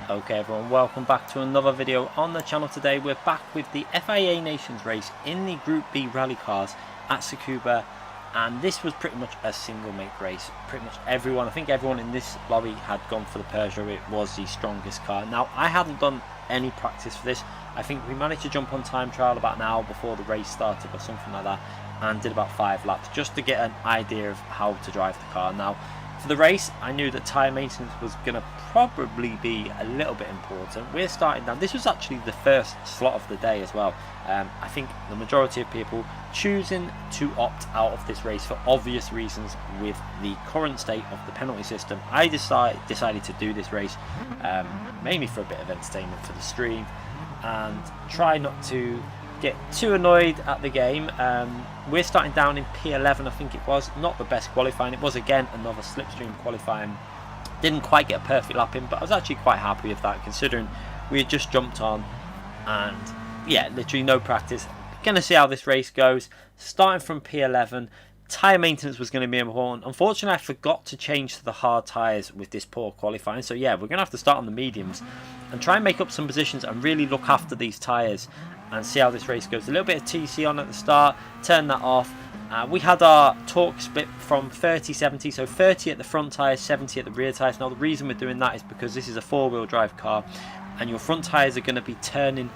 Okay everyone, welcome back to another video on the channel. Today we're back with the FIA Nations race in the Group B rally cars at Tsukuba, and this was pretty much a single make race. Pretty much everyone, I think everyone in this lobby had gone for the Peugeot. It was the strongest car. Now I hadn't done any practice for this. I think we managed to jump on time trial about an hour before the race started or something like that, and did about 5 laps just to get an idea of how to drive the car. Now for the race, I knew that tyre maintenance was going to probably be a little bit important. We're starting down. This was actually the first slot of the day as well. I think the majority of people choosing to opt out of this race for obvious reasons with the current state of the penalty system. I decided to do this race mainly for a bit of entertainment for the stream and try not to get too annoyed at the game. We're starting down in P11, I think it was. Not the best qualifying. It was again another slipstream qualifying. Didn't quite get a perfect lap in, but I was actually quite happy with that considering we had just jumped on and yeah, literally no practice. Gonna see how this race goes. Starting from P11, tyre maintenance was going to be important. Unfortunately, I forgot to change to the hard tyres with this poor qualifying. So yeah, we're going to have to start on the mediums and try and make up some positions and really look after these tyres and see how this race goes. A little bit of TC on at the start, turn that off. We had our torque split from 30-70, so 30 at the front tyres, 70 at the rear tyres. Now the reason we're doing that is because this is a 4-wheel drive car and your front tyres are going to be turning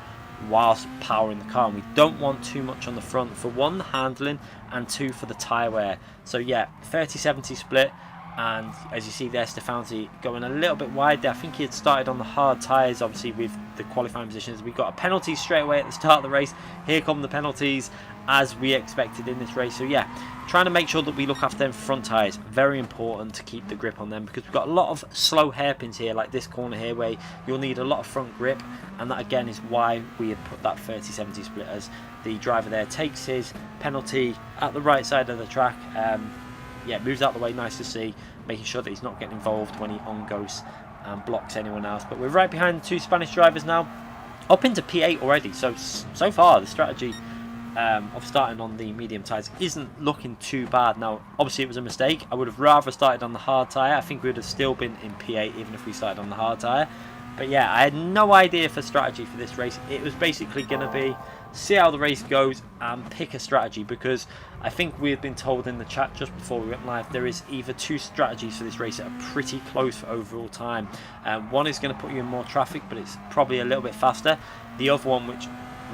whilst powering the car, and we don't want too much on the front for one, the handling, and two, for the tyre wear. So yeah, 30-70 split, and as you see there, Stefanzi going a little bit wide there. I think he had started on the hard tyres, obviously with the qualifying positions. We got a penalty straight away at the start of the race. Here come the penalties as we expected in this race. So yeah, trying to make sure that we look after them front tyres. Very important to keep the grip on them because we've got a lot of slow hairpins here, like this corner here, where you'll need a lot of front grip, and that again is why we had put that 30-70 split, as the driver there takes his penalty at the right side of the track. Yeah, moves out the way, nice to see, making sure that he's not getting involved when he on-goes and blocks anyone else. But we're right behind the two Spanish drivers now, up into P8 already. So far the strategy of starting on the medium tyres isn't looking too bad. Now obviously it was a mistake. I would have rather started on the hard tyre. I think we would have still been in P8 even if we started on the hard tyre. But yeah, I had no idea for strategy for this race. It was basically going to be see how the race goes and pick a strategy, because I think we had been told in the chat just before we went live there is either two strategies for this race that are pretty close for overall time. One is going to put you in more traffic, but it's probably a little bit faster. The other one, which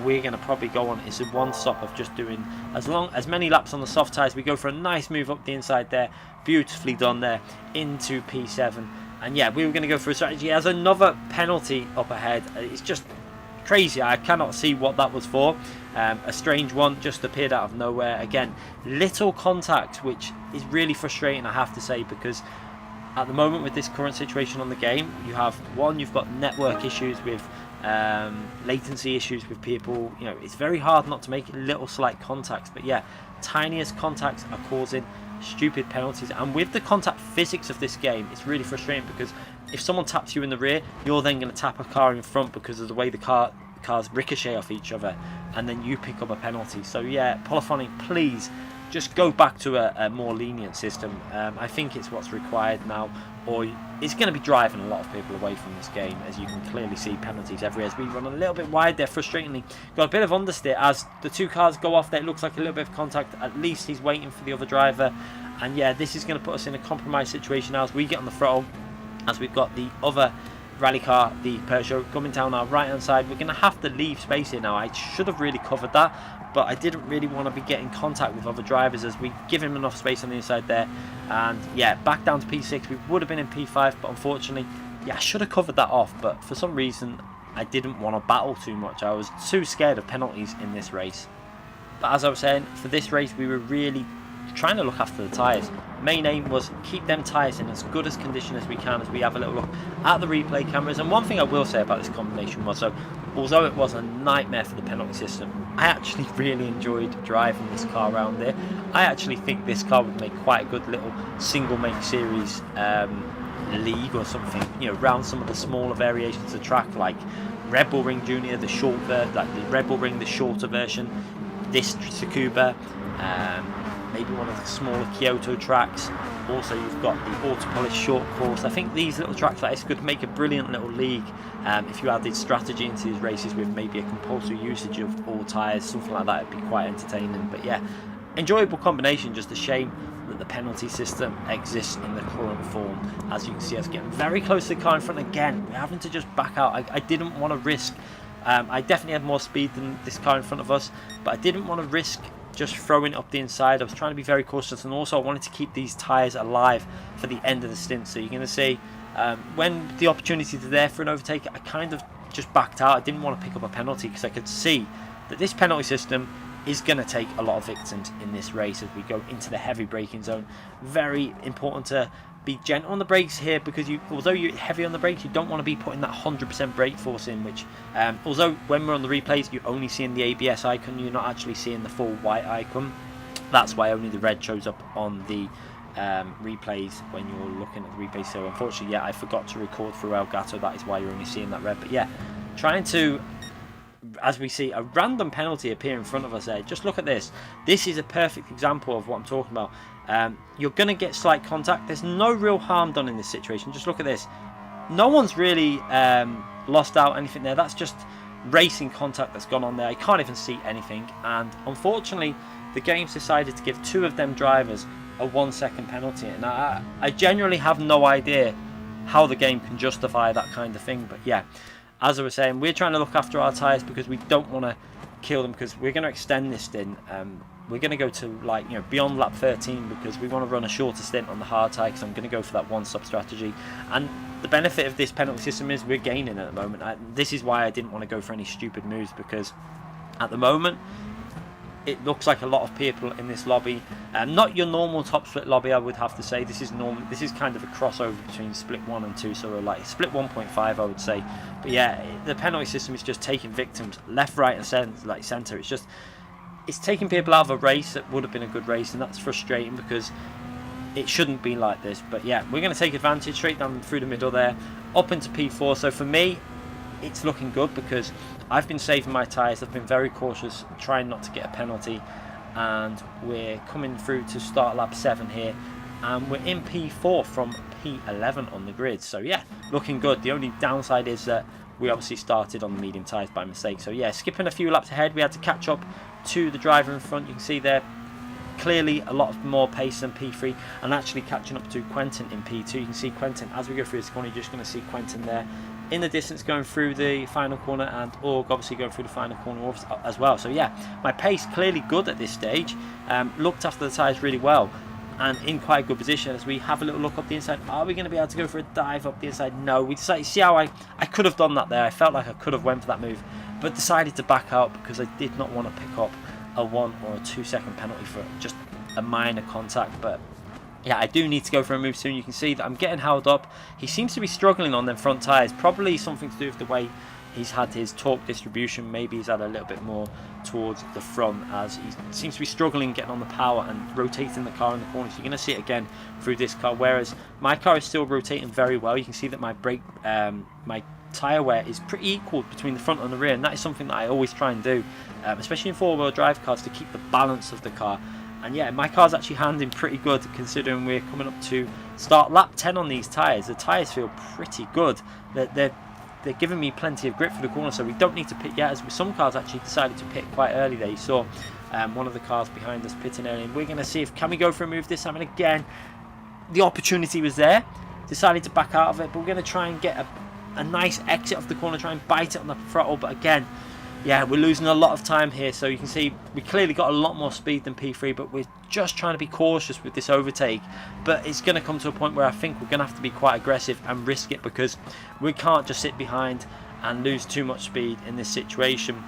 we're going to probably go on, is a one stop of just doing as many laps on the soft tyres. We go for a nice move up the inside there, beautifully done there, into P7. And yeah, we were going to go for a strategy as another penalty up ahead. It's just crazy. I cannot see what that was for. A strange one just appeared out of nowhere. Again, little contact, which is really frustrating, I have to say, because at the moment with this current situation on the game, you have you've got network issues with latency issues with people. You know, it's very hard not to make little slight contacts, but yeah, tiniest contacts are causing stupid penalties. And with the contact physics of this game, it's really frustrating because if someone taps you in the rear, you're then going to tap a car in front because of the way the cars ricochet off each other, and then you pick up a penalty. So yeah, Polyphonic, please just go back to a more lenient system. I think it's what's required now, or it's going to be driving a lot of people away from this game, as you can clearly see penalties everywhere. As we run a little bit wide there, frustratingly. Got a bit of understeer as the two cars go off there. It looks like a little bit of contact. At least he's waiting for the other driver. And yeah, this is going to put us in a compromised situation now as we get on the throttle, as we've got the other rally car, the Peugeot, coming down our right hand side. We're going to have to leave space here now. I should have really covered that, but I didn't really want to be getting contact with other drivers, as we give him enough space on the inside there. And yeah, back down to P6. We would have been in P5, but unfortunately, yeah, I should have covered that off, but for some reason I didn't want to battle too much. I was too scared of penalties in this race. But as I was saying, for this race we were really trying to look after the tyres. Main aim was keep them tyres in as good as condition as we can, as we have a little look at the replay cameras. And one thing I will say about this combination was, so although it was a nightmare for the penalty system, I actually really enjoyed driving this car around there. I actually think this car would make quite a good little single make series league or something, you know, around some of the smaller variations of track, like Red Bull Ring Junior, the shorter, like the Red Bull Ring, the shorter version, this Tsukuba, maybe one of the smaller Kyoto tracks. Also, you've got the Auto Polish short course. I think these little tracks like this could make a brilliant little league if you added strategy into these races with maybe a compulsory usage of all tyres, something like that. It'd be quite entertaining. But yeah, enjoyable combination. Just a shame that the penalty system exists in the current form. As you can see, us getting very close to the car in front again. We're having to just back out. I didn't want to risk. I definitely had more speed than this car in front of us, but I didn't want to risk just throwing it up the inside. I was trying to be very cautious, and also I wanted to keep these tyres alive for the end of the stint. So you're going to see when the opportunity is there for an overtake, I kind of just backed out. I didn't want to pick up a penalty because I could see that this penalty system is going to take a lot of victims in this race as we go into the heavy braking zone. Very important to be gentle on the brakes here, because although you're heavy on the brakes, you don't want to be putting that 100% brake force in, which although when we're on the replays you're only seeing the ABS icon, you're not actually seeing the full white icon. That's why only the red shows up on the replays when you're looking at the replays. So unfortunately, yeah, I forgot to record through Elgato. That is why you're only seeing that red. But yeah, trying to, as we see a random penalty appear in front of us there. Just look at this. This is a perfect example of what I'm talking about. You're going to get slight contact. There's no real harm done in this situation. Just look at this. No one's really lost out anything there. That's just racing contact that's gone on there. I can't even see anything. And unfortunately, the game's decided to give two of them drivers a 1 second penalty. And I genuinely have no idea how the game can justify that kind of thing. But yeah, as I was saying, we're trying to look after our tyres because we don't want to kill them, because we're going to extend this stint. We're going to go to, like, you know, beyond lap 13 because we want to run a shorter stint on the hard tyre, because I'm going to go for that one stop strategy. And the benefit of this penalty system is we're gaining at the moment. This is why I didn't want to go for any stupid moves, because at the moment it looks like a lot of people in this lobby, not your normal top split lobby, I would have to say. This is normal. This is kind of a crossover between split 1 and 2, so like split 1.5, I would say. But yeah, the penalty system is just taking victims left, right, and centre. It's taking people out of a race that would have been a good race, and that's frustrating because it shouldn't be like this. But yeah, we're going to take advantage straight down through the middle there, up into P4. So for me, it's looking good because I've been saving my tyres. I've been very cautious, trying not to get a penalty, and we're coming through to start lap 7 here, and we're in P4 from P11 on the grid. So yeah, looking good. The only downside is that we obviously started on the medium tyres by mistake. So yeah, skipping a few laps ahead, we had to catch up to the driver in front. You can see there clearly a lot of more pace than P3, and actually catching up to Quentin in P2. You can see Quentin as we go through this corner. You're just going to see Quentin there in the distance going through the final corner, and Org obviously going through the final corner as well. So yeah, my pace clearly good at this stage. Looked after the tyres really well and in quite a good position. As we have a little look up the inside, are we going to be able to go for a dive up the inside? No, we decided, see how I could have done that there. I felt like I could have went for that move, but decided to back out because I did not want to pick up a 1 or a 2 second penalty for just a minor contact. But yeah, I do need to go for a move soon. You can see that I'm getting held up. He seems to be struggling on them front tyres. Probably something to do with the way he's had his torque distribution. Maybe he's had a little bit more towards the front, as he seems to be struggling getting on the power and rotating the car in the corners. You're going to see it again through this car, whereas my car is still rotating very well. You can see that my my tyre wear is pretty equal between the front and the rear, and that is something that I always try and do, especially in four-wheel drive cars, to keep the balance of the car. And yeah, my car's actually handling pretty good considering we're coming up to start lap 10 on these tyres. The tyres feel pretty good. They're giving me plenty of grip for the corner, so we don't need to pit yet, as some cars actually decided to pit quite early there. You saw one of the cars behind us pitting early, and we're going to see if can we go for a move this time. And again, the opportunity was there. Decided to back out of it, but we're going to try and get a nice exit off the corner, try and bite it on the throttle. But again, yeah, we're losing a lot of time here. So you can see we clearly got a lot more speed than P3, but we're just trying to be cautious with this overtake. But it's going to come to a point where I think we're going to have to be quite aggressive and risk it, because we can't just sit behind and lose too much speed in this situation,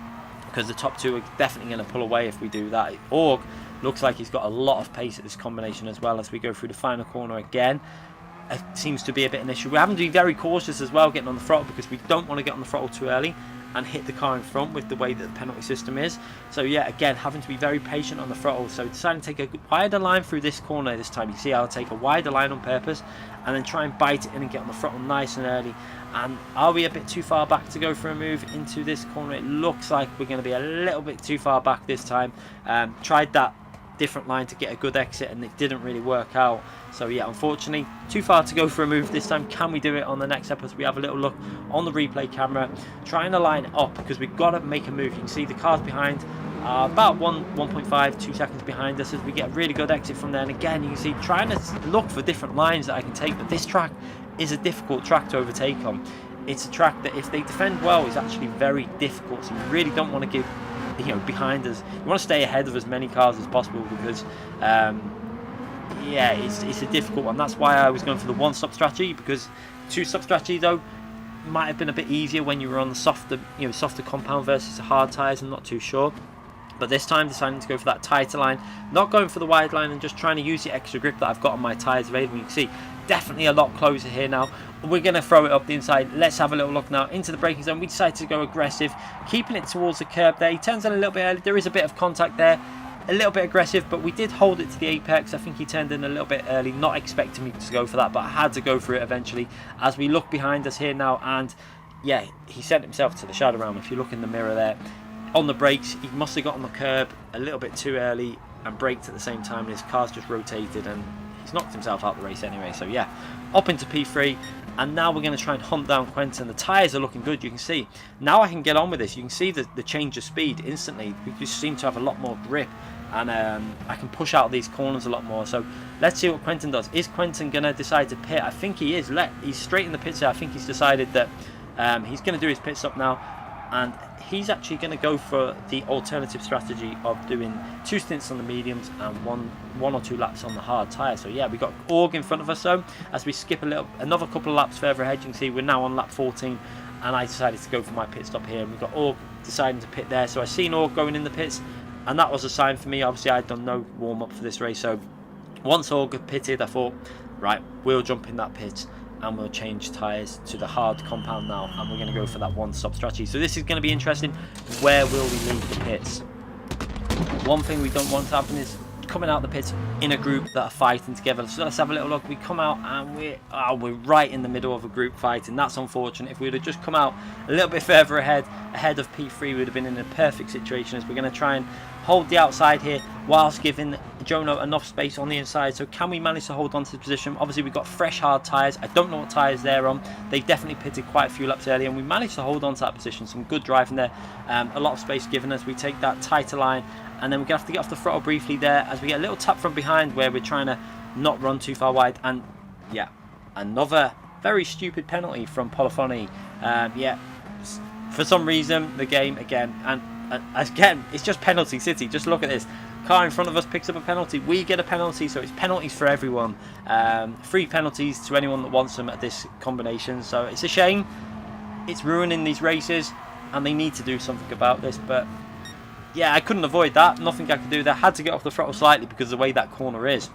because the top two are definitely going to pull away if we do that. Org looks like he's got a lot of pace at this combination as well as we go through the final corner again. It seems to be a bit of an issue. We're having to be very cautious as well getting on the throttle, because we don't want to get on the throttle too early and hit the car in front with the way that the penalty system is. So yeah, again, having to be very patient on the throttle. So deciding to take a wider line through this corner this time. You see I'll take a wider line on purpose and then try and bite it in and get on the throttle nice and early. And are we a bit too far back to go for a move into this corner? It looks like we're going to be a little bit too far back this time. Tried that different line to get a good exit, and it didn't really work out. So yeah, unfortunately, too far to go for a move this time. Can we do it on the next episode? We have a little look on the replay camera, trying to line it up, because we've got to make a move. You can see the cars behind are about 1.5, 2 seconds behind us as we get a really good exit from there. And again, you can see trying to look for different lines that I can take, but this track is a difficult track to overtake on. It's a track that if they defend well is actually very difficult, so you really don't want to give, you know, behind us. You want to stay ahead of as many cars as possible, because yeah, it's a difficult one. That's why I was going for the one-stop strategy, because two-stop strategy though might have been a bit easier when you were on the softer, you know, softer compound versus the hard tyres. I'm not too sure. But this time deciding to go for that tighter line, not going for the wide line, and just trying to use the extra grip that I've got on my tyres available. You can see definitely a lot closer here now. We're going to throw it up the inside. Let's have a little look now into the braking zone. We decided to go aggressive, keeping it towards the curb there. He turns in a little bit early. There is a bit of contact there, a little bit aggressive, but we did hold it to the apex. I think he turned in a little bit early, not expecting me to go for that, but I had to go for it eventually as we look behind us here now. And yeah, he sent himself to the shadow realm. If you look in the mirror there, on the brakes, he must have got on the curb a little bit too early and braked at the same time, and his car's just rotated and he's knocked himself out the race anyway. So yeah, up into P3, and now we're going to try and hunt down Quentin. The tyres are looking good. You can see now I can get on with this. You can see the change of speed instantly. We just seem to have a lot more grip, and I can push out these corners a lot more. So let's see what Quentin does. Is Quentin going to decide to pit? I think he is. He's straight in the pits there. I think he's decided that he's going to do his pit stop now, and he's actually going to go for the alternative strategy of doing 2 stints on the mediums and one or 2 laps on the hard tyre. So yeah, we got Org in front of us. So as we skip another couple of laps further ahead, you can see we're now on lap 14, and I decided to go for my pit stop here, and we've got Org deciding to pit there. So I seen Org going in the pits, and that was a sign for me. Obviously I'd done no warm up for this race, so once Org had pitted, I thought, right, we'll jump in that pit and we'll change tyres to the hard compound now, and we're going to go for that one-stop strategy. So this is going to be interesting. Where will we leave the pits? One thing we don't want to happen is coming out the pits in a group that are fighting together. So let's have a little look. We come out and we're right in the middle of a group fight, and that's unfortunate. If we would have just come out a little bit further ahead of P3, we would have been in a perfect situation, as we're going to try and hold the outside here whilst giving Jono enough space on the inside. So can we manage to hold on to the position? Obviously we've got fresh hard tyres. I don't know what tyres they're on. They've definitely pitted quite a few laps earlier, and we managed to hold on to that position. Some good driving there, a lot of space given us. We take that tighter line, and then we're going to have to get off the throttle briefly there as we get a little tap from behind where we're trying to not run too far wide. And yeah, another very stupid penalty from Polifoni. Yeah, for some reason the game again, and again, it's just penalty city. Just look at this. Car in front of us picks up a penalty. We get a penalty, so it's penalties for everyone. 3 penalties to anyone that wants them at this combination. So it's a shame. It's ruining these races, and they need to do something about this. But yeah, I couldn't avoid that. Nothing I could do there. Had to get off the throttle slightly because of the way that corner is,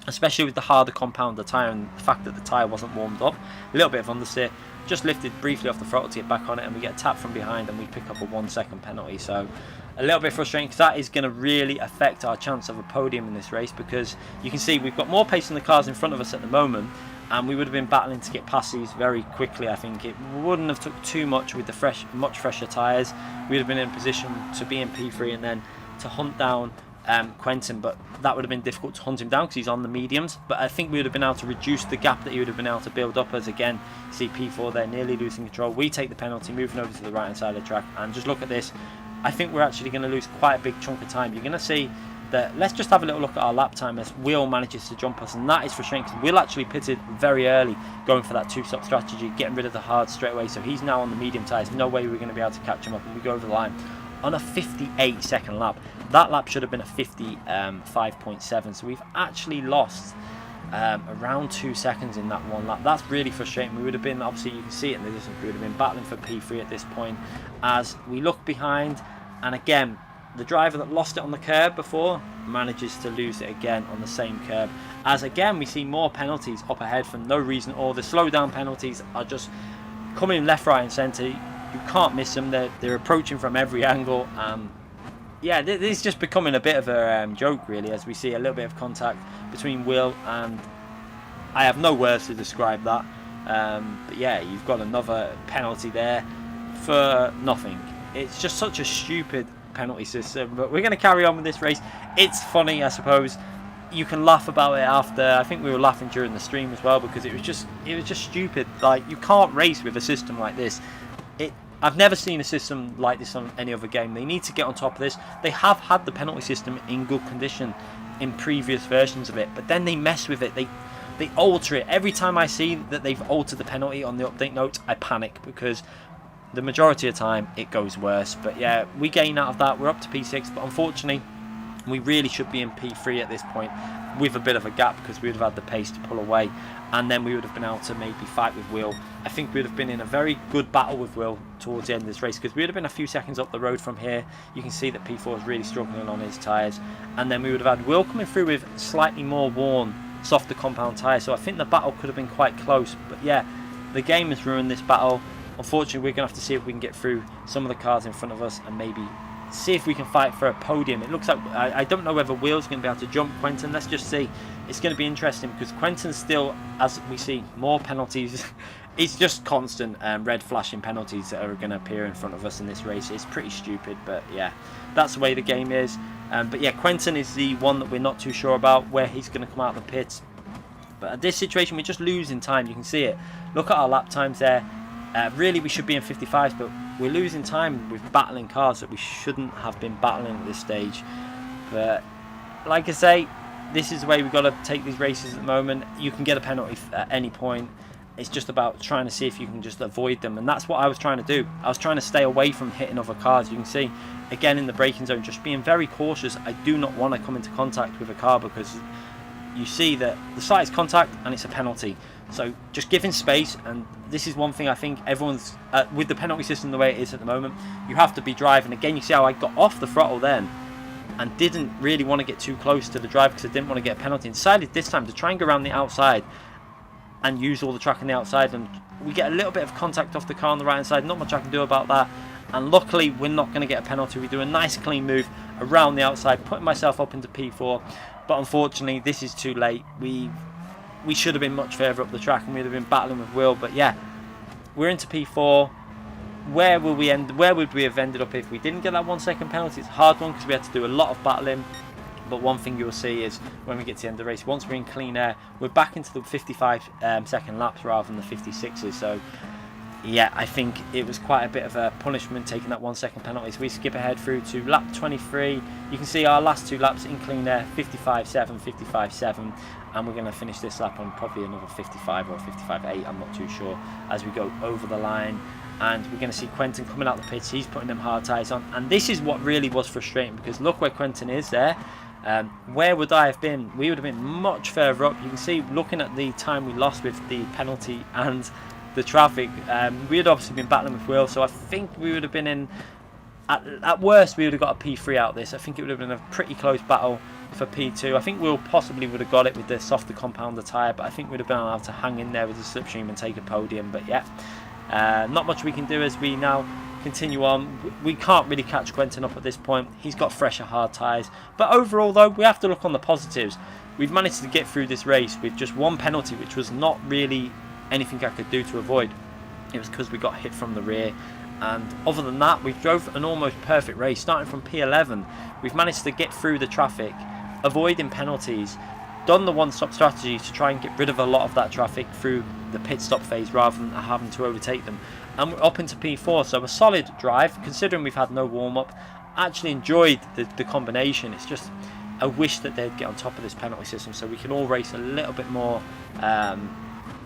especially with the harder compound the tyre and the fact that the tyre wasn't warmed up. A little bit of understeer. Just lifted briefly off the throttle to get back on it, and we get a tap from behind, and we pick up a 1-second penalty. So a little bit frustrating, because that is going to really affect our chance of a podium in this race, because you can see we've got more pace than the cars in front of us at the moment, and we would have been battling to get past these very quickly. I think it wouldn't have took too much with the much fresher tyres. We'd have been in a position to be in P3 and then to hunt down Quentin, but that would have been difficult to hunt him down because he's on the mediums. But I think we would have been able to reduce the gap that he would have been able to build up, as again, see P4 there nearly losing control. We take the penalty, moving over to the right hand side of the track, and just look at this. I think we're actually going to lose quite a big chunk of time. You're going to see that. Let's just have a little look at our lap time as Will manages to jump us, and that is frustrating because Will actually pitted very early, going for that 2-stop strategy, getting rid of the hard straight away. So he's now on the medium tyres. No way we're going to be able to catch him up, and we go over the line on a 58-second lap. That lap should have been a 55.7, so we've actually lost around 2 seconds in that one lap. That's really frustrating. We would have been, obviously you can see it in the distance, we would have been battling for P3 at this point. As we look behind, and again, the driver that lost it on the curb before manages to lose it again on the same curb. As again, we see more penalties up ahead for no reason, or the slow down penalties are just coming left, right and centre. You can't miss them. They're approaching from every angle. Yeah, this is just becoming a bit of a joke, really, as we see a little bit of contact between Will and... I have no words to describe that. But yeah, you've got another penalty there for nothing. It's just such a stupid penalty system. But we're going to carry on with this race. It's funny, I suppose. You can laugh about it after. I think we were laughing during the stream as well, because it was just stupid. Like, you can't race with a system like this. I've never seen a system like this on any other game. They need to get on top of this. They have had the penalty system in good condition in previous versions of it, but then they mess with it. They alter it. Every time I see that they've altered the penalty on the update notes, I panic, because the majority of the time it goes worse. But yeah, we gain out of that. We're up to P6, but unfortunately we really should be in P3 at this point, with a bit of a gap, because we would have had the pace to pull away, and then we would have been able to maybe fight with Will. I think we would have been in a very good battle with Will towards the end of this race, because we would have been a few seconds up the road from here. You can see that P4 is really struggling on his tyres, and then we would have had Will coming through with slightly more worn, softer compound tyres, so I think the battle could have been quite close. But yeah, the game has ruined this battle. Unfortunately, we're going to have to see if we can get through some of the cars in front of us and maybe see if we can fight for a podium. It looks like, I don't know whether Will's going to be able to jump Quentin. Let's just see. It's going to be interesting, because Quentin's still, as we see, more penalties. It's just constant red flashing penalties that are going to appear in front of us in this race. It's pretty stupid, but yeah, that's the way the game is. But yeah, Quentin is the one that we're not too sure about where he's going to come out of the pits. But at this situation, we're just losing time. You can see it. Look at our lap times there. Really, we should be in 55s, but we're losing time with battling cars that we shouldn't have been battling at this stage. But like I say, this is the way we've got to take these races at the moment. You can get a penalty at any point. It's just about trying to see if you can just avoid them, and that's what I was trying to do. I was trying to stay away from hitting other cars. You can see again in the braking zone, just being very cautious. I do not want to come into contact with a car, because you see that the slightest contact and it's a penalty. So just giving space, and this is one thing I think everyone's with the penalty system the way it is at the moment, you have to be driving. Again, you see how I got off the throttle then and didn't really want to get too close to the driver, because I didn't want to get a penalty, and decided this time to try and go around the outside and use all the track on the outside, and we get a little bit of contact off the car on the right hand side. Not much I can do about that, and luckily we're not going to get a penalty. We do a nice clean move around the outside, putting myself up into P4, but unfortunately this is too late. We should have been much further up the track, and we'd have been battling with Will. But yeah, we're into P4. Where will we end? Where would we have ended up if we didn't get that 1 second penalty? It's a hard one, because we had to do a lot of battling. But one thing you'll see is when we get to the end of the race, once we're in clean air, we're back into the 55 second laps rather than the 56s. So yeah, I think it was quite a bit of a punishment taking that 1 second penalty. So we skip ahead through to lap 23. You can see our last two laps in clean air, 55.7, 55.7, and we're going to finish this lap on probably another 55 or 55.8, I'm not too sure, as we go over the line. And we're going to see Quentin coming out the pits. He's putting them hard tyres on, and this is what really was frustrating, because look where Quentin is there. Where would I have been? We would have been much further up. You can see, looking at the time we lost with the penalty and the traffic, we had obviously been battling with Will, so I think we would have been in, at worst we would have got a P3 out of this. I think it would have been a pretty close battle for P2. I think Will possibly would have got it with the softer compounder tyre, but I think we'd have been able to hang in there with the slipstream and take a podium. But yeah, not much we can do as we now continue on. We can't really catch Quentin up at this point. He's got fresher hard tyres, but overall though, we have to look on the positives. We've managed to get through this race with just one penalty, which was not really anything I could do to avoid. It was because we got hit from the rear, and other than that, we've drove an almost perfect race. Starting from P11, we've managed to get through the traffic, avoiding penalties, done the one-stop strategy to try and get rid of a lot of that traffic through the pit stop phase rather than having to overtake them, and we're up into P4. So a solid drive, considering we've had no warm-up. Actually enjoyed the combination. It's just, I wish that they'd get on top of this penalty system so we can all race a little bit more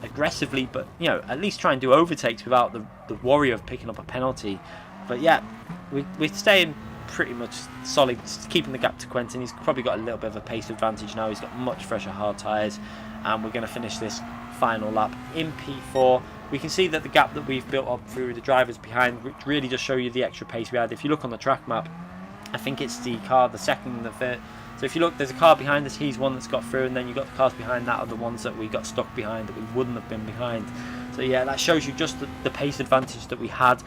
aggressively, but you know, at least try and do overtakes without the worry of picking up a penalty. But yeah, we're staying pretty much solid, keeping the gap to Quentin. He's probably got a little bit of a pace advantage now. He's got much fresher hard tyres, and we're going to finish this final lap in P4. We can see that the gap that we've built up through the drivers behind, which really just show you the extra pace we had. If you look on the track map, I think it's the car, the second and the third. So if you look, there's a car behind us, he's one that's got through, and then you've got the cars behind that are the ones that we got stuck behind that we wouldn't have been behind. So yeah, that shows you just the pace advantage that we had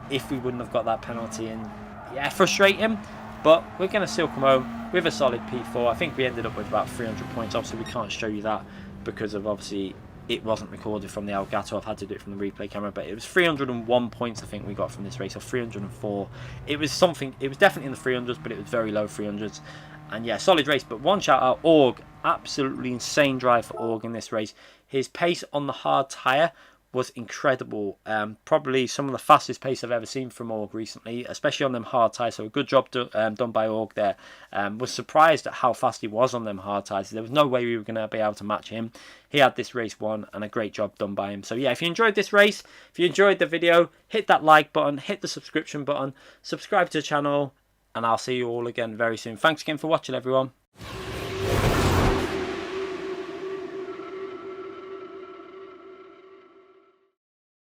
if we wouldn't have got that penalty. And yeah, frustrating, but we're going to still come home with a solid P4. I think we ended up with about 300 points. Obviously we can't show you that because of obviously it wasn't recorded from the Elgato. I've had to do it from the replay camera, but it was 301 points I think we got from this race, or 304. It was something, it was definitely in the 300s, but it was very low 300s. And yeah, solid race. But one shout out, Org, absolutely insane drive for Org in this race. His pace on the hard tyre was incredible. Probably some of the fastest pace I've ever seen from Org recently, especially on them hard tyres. So a good job done by Org there. Was surprised at how fast he was on them hard tyres. There was no way we were going to be able to match him. He had this race won, and a great job done by him. So yeah, if you enjoyed this race, if you enjoyed the video, hit that like button, hit the subscription button, subscribe to the channel, and I'll see you all again very soon. Thanks again for watching, everyone.